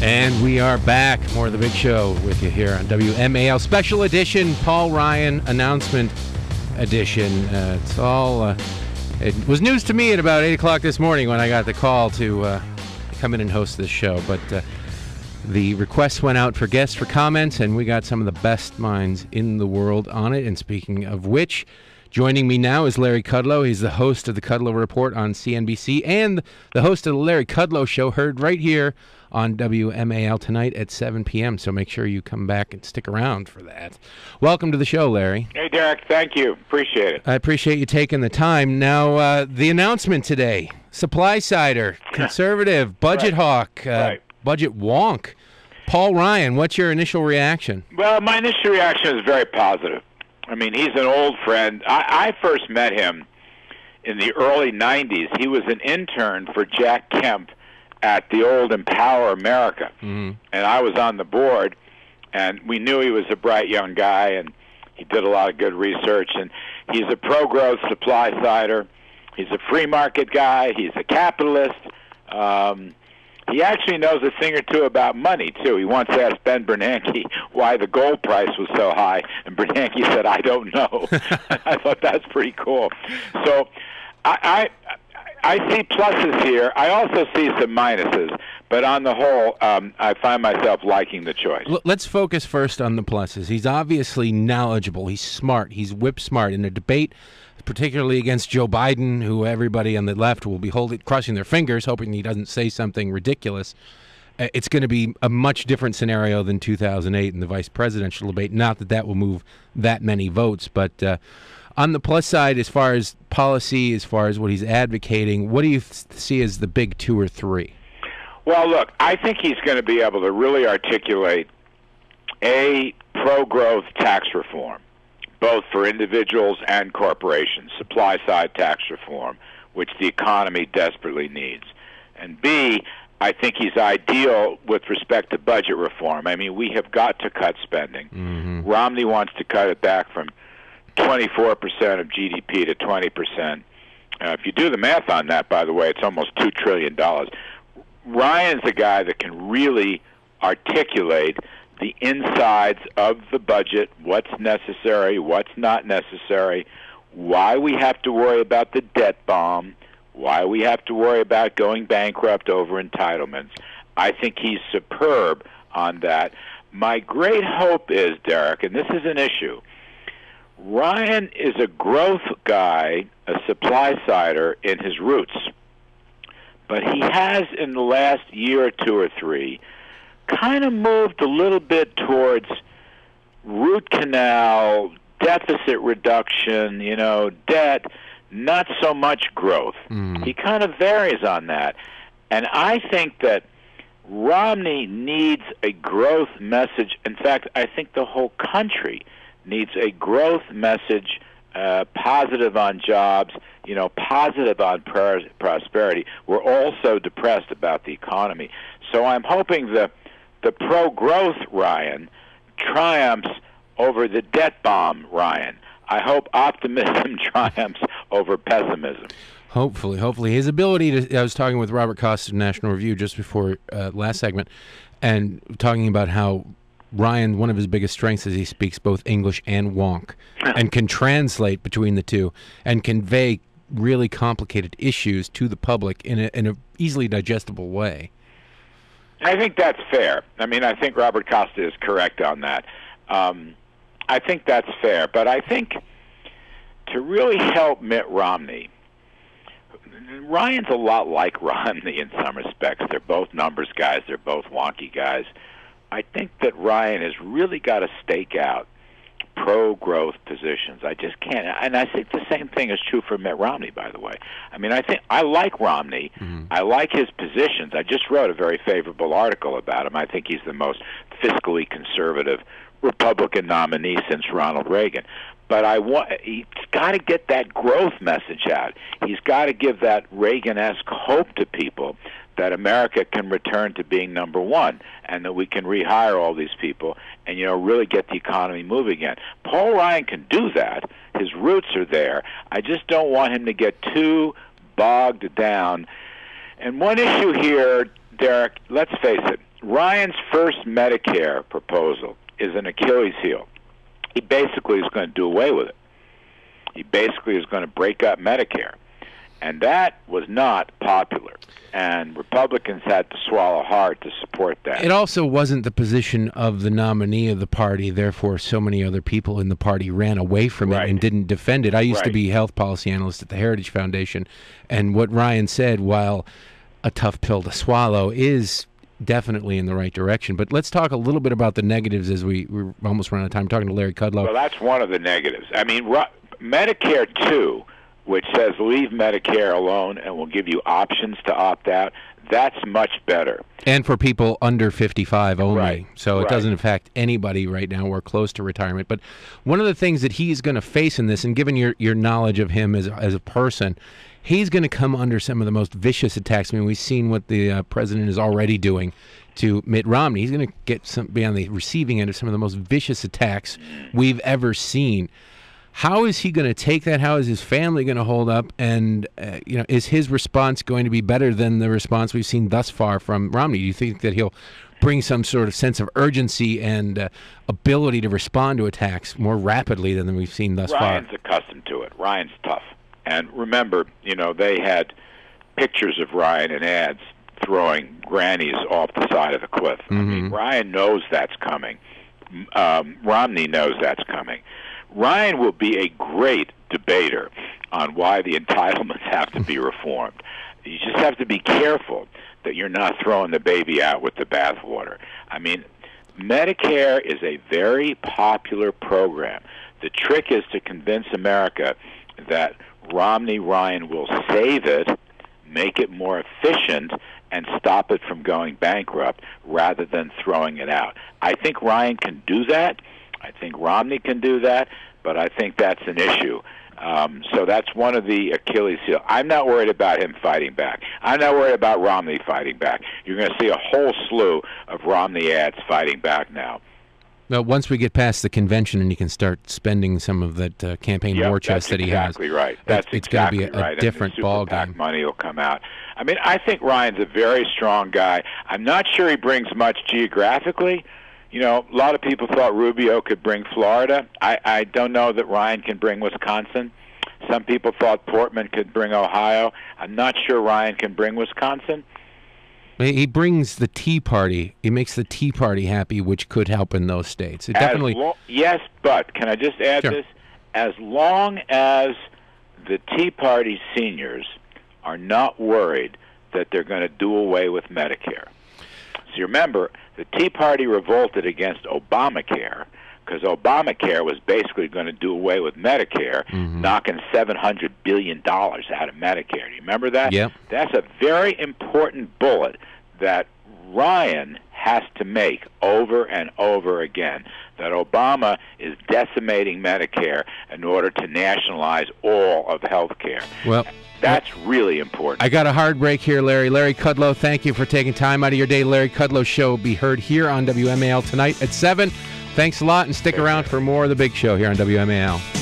And we are back. More of the Big Show with you here on WMAL. Special edition, Paul Ryan announcement edition. It was news to me at about 8 o'clock this morning when I got the call to come in and host this show. But the request went out for guests for comments, and we got some of the best minds in the world on it. And speaking of which, joining me now is Larry Kudlow. He's the host of the Kudlow Report on CNBC and the host of the Larry Kudlow Show, heard right here on WMAL tonight at 7 p.m. So make sure you come back and stick around for that. Welcome to the show, Larry. Hey, Derek. Thank you. Appreciate it. I appreciate you taking the time. Now, the announcement today, supply-sider, conservative, budget hawk, budget wonk. Paul Ryan, what's your initial reaction? Well, my initial reaction is very positive. I mean, he's an old friend. I first met him in the early 90s. He was an intern for Jack Kemp at the old Empower America. And I was on the board, and we knew he was a bright young guy, and he did a lot of good research. And he's a pro-growth supply-sider. He's a free market guy. He's a capitalist. He actually knows a thing or two about money, too. He once asked Ben Bernanke why the gold price was so high, and Bernanke said, "I don't know." I thought that's pretty cool. So I see pluses here. I also see some minuses. But on the whole, I find myself liking the choice. Let's focus first on the pluses. He's obviously knowledgeable. He's smart. He's whip smart. In a debate, particularly against Joe Biden, who everybody on the left will be crossing their fingers, hoping he doesn't say something ridiculous, it's going to be a much different scenario than 2008 in the vice presidential debate. Not that that will move that many votes, but on the plus side, as far as policy, as far as what he's advocating, what do you see as the big 2 or 3? Well, look, I think he's going to be able to really articulate a pro-growth tax reform, both for individuals and corporations, supply-side tax reform, which the economy desperately needs. And B, I think he's ideal with respect to budget reform. I mean, we have got to cut spending. Romney wants to cut it back from 24% of GDP to 20%. If you do the math on that, by the way, it's almost $2 trillion. Ryan's a guy that can really articulate the insides of the budget, what's necessary, what's not necessary, why we have to worry about the debt bomb, why we have to worry about going bankrupt over entitlements. I think he's superb on that. My great hope is, Derek, and this is an issue, Ryan is a growth guy, a supply-sider in his roots. But he has, in the last year or 2 or 3, kind of moved a little bit towards root canal, deficit reduction, debt, not so much growth. He kind of varies on that. And I think that Romney needs a growth message. In fact, I think the whole country needs a growth message, positive on jobs, positive on prosperity. We're all so depressed about the economy. So I'm hoping the pro-growth Ryan triumphs over the debt bomb Ryan. I hope optimism triumphs over pessimism. Hopefully. His ability to, I was talking with Robert Costa of National Review just before last segment, and talking about how Ryan, one of his biggest strengths is he speaks both English and wonk and can translate between the two and convey really complicated issues to the public in a easily digestible way. I think that's fair. I mean, I think Robert Costa is correct on that. I think that's fair. But I think to really help Mitt Romney, Ryan's a lot like Romney in some respects. They're both numbers guys. They're both wonky guys. I think that Ryan has really got to stake out pro-growth positions. I just can't. And I think the same thing is true for Mitt Romney, by the way. I mean, I like Romney. I like his positions. I just wrote a very favorable article about him. I think he's the most fiscally conservative Republican nominee since Ronald Reagan. But he's got to get that growth message out. He's got to give that Reagan-esque hope to people that America can return to being number one and that we can rehire all these people and, really get the economy moving again. Paul Ryan can do that. His roots are there. I just don't want him to get too bogged down. And one issue here, Derek, let's face it, Ryan's first Medicare proposal is an Achilles heel. He basically is going to do away with it. He basically is going to break up Medicare. And that was not popular. And Republicans had to swallow hard to support that. It also wasn't the position of the nominee of the party. Therefore, so many other people in the party ran away from it and didn't defend it. I used to be health policy analyst at the Heritage Foundation. And what Ryan said, while a tough pill to swallow, is definitely in the right direction. But let's talk a little bit about the negatives as we're almost running out of time. I'm talking to Larry Kudlow. Well, that's one of the negatives. I mean, Medicare 2, which says leave Medicare alone and will give you options to opt out, that's much better. And for people under 55 only. Right. So it doesn't affect anybody right now. We're close to retirement. But one of the things that he's going to face in this, and given your knowledge of him as a person, he's going to come under some of the most vicious attacks. I mean, we've seen what the president is already doing to Mitt Romney. He's going to be on the receiving end of some of the most vicious attacks we've ever seen. How is he going to take that? How is his family going to hold up? And is his response going to be better than the response we've seen thus far from Romney? Do you think that he'll bring some sort of sense of urgency and ability to respond to attacks more rapidly than we've seen thus far? Ryan's accustomed to it. Ryan's tough. And remember, they had pictures of Ryan in ads throwing grannies off the side of the cliff. I mean, Ryan knows that's coming. Romney knows that's coming. Ryan will be a great debater on why the entitlements have to be reformed. You just have to be careful that you're not throwing the baby out with the bathwater. I mean, Medicare is a very popular program. The trick is to convince America that Romney-Ryan will save it, make it more efficient, and stop it from going bankrupt rather than throwing it out. I think Ryan can do that. I think Romney can do that, but I think that's an issue. So that's one of the Achilles heel. I'm not worried about him fighting back. I'm not worried about Romney fighting back. You're going to see a whole slew of Romney ads fighting back now. Well, once we get past the convention and he can start spending some of that campaign war chest that he has. Exactly right. That's it's exactly going to be a right. different ball game. Money will come out. I mean, I think Ryan's a very strong guy. I'm not sure he brings much geographically. A lot of people thought Rubio could bring Florida. I don't know that Ryan can bring Wisconsin. Some people thought Portman could bring Ohio. I'm not sure Ryan can bring Wisconsin. He brings the Tea Party. He makes the Tea Party happy, which could help in those states. It definitely. Yes, but can I just add this? As long as the Tea Party seniors are not worried that they're going to do away with Medicare. So you remember, the Tea Party revolted against Obamacare because Obamacare was basically going to do away with Medicare, knocking $700 billion out of Medicare. Do you remember that? Yep. That's a very important bullet that Ryan has to make over and over again, that Obama is decimating Medicare in order to nationalize all of health care. Well, that's really important. I got a hard break here, Larry. Larry Kudlow, thank you for taking time out of your day. Larry Kudlow Show will be heard here on WMAL tonight at 7. Thanks a lot, and stick around for more of The Big Show here on WMAL.